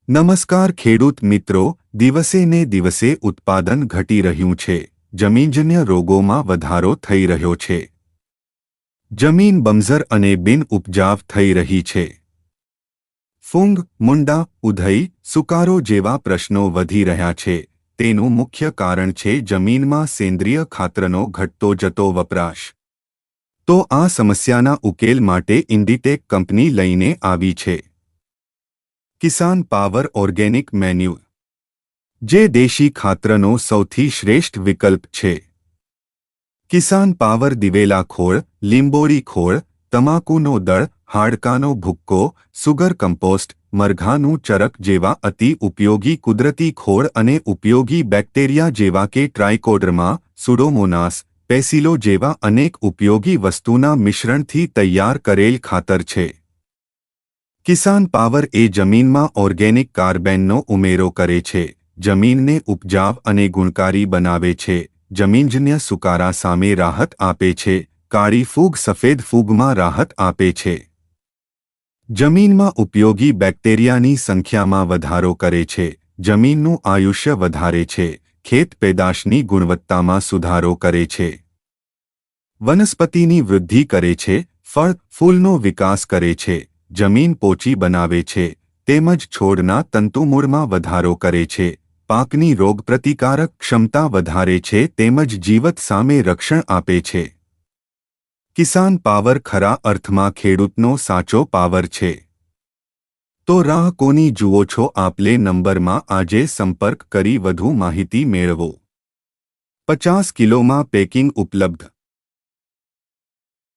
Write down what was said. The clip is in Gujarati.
નમસ્કાર ખેડૂત મિત્રો, દિવસે ને દિવસે ઉત્પાદન ઘટી રહ્યું છે, જમીનજન્ય રોગોમાં વધારો થઈ રહ્યો છે. જમીન બંજર અને બિન ઉપજાવ થઈ રહી છે. ફૂંગ, મુંડા, ઉધઈ, સુકારો જેવા પ્રશ્નો વધી રહ્યા છે. તેનું મુખ્ય કારણ છે જમીનમાં સેન્દ્રિય ખાતરનો ઘટતો જતો વપરાશ. તો આ સમસ્યાના ઉકેલ માટે ઇન્ડીટેક કંપની લઈને આવી છે કિસાન પાવર ઓર્ગેનિક મેન્યુર, જે દેશી ખાતરનો સૌથી શ્રેષ્ઠ વિકલ્પ છે. કિસાન પાવર દિવેલા ખોળ, લીંબોળી ખોળ, તમાકુનો દળ, હાડકાનો ભુક્કો, સુગર કમ્પોસ્ટ, મરઘાનું ચરક જેવા અતિ ઉપયોગી કુદરતી ખોળ અને ઉપયોગી બેક્ટેરિયા જેવા કે ટ્રાઇકોડર્મા, સુડોમોનાસ, પેસિલો જેવા અનેક ઉપયોગી વસ્તુના મિશ્રણથી તૈયાર કરેલ ખાતર છે. કિસાન પાવર એ જમીનમાં ઓર્ગેનિક કાર્બનનો ઉમેરો કરે છે, જમીનને ઉપજાવ અને ગુણકારી બનાવે છે, જમીનજન્ય સુકારા સામે રાહત આપે છે, કાળી ફૂગ સફેદ ફૂગમાં રાહત આપે છે. જમીનમાં ઉપયોગી બેક્ટેરિયાની સંખ્યામાં વધારો કરે છે, જમીનનું આયુષ્ય વધારે છે, ખેત પેદાશની ગુણવત્તામાં સુધારો કરે છે, વનસ્પતિની વૃદ્ધિ કરે છે, ફળ ફૂલનો વિકાસ કરે છે, જમીન પોચી બનાવે છે, તેમજ છોડના તંતુમૂળમાં વધારો કરે છે, પાકની રોગપ્રતિકારક ક્ષમતા વધારે છે તેમજ જીવત સામે રક્ષણ આપે છે. કિસાન પાવર ખરા અર્થમાં ખેડૂતનો સાચો પાવર છે. તો રાહ કોની જુઓ છો? આપલે નંબરમાં આજે સંપર્ક કરી વધુ માહિતી મેળવો. 50 કિલોમાં પેકિંગ ઉપલબ્ધ.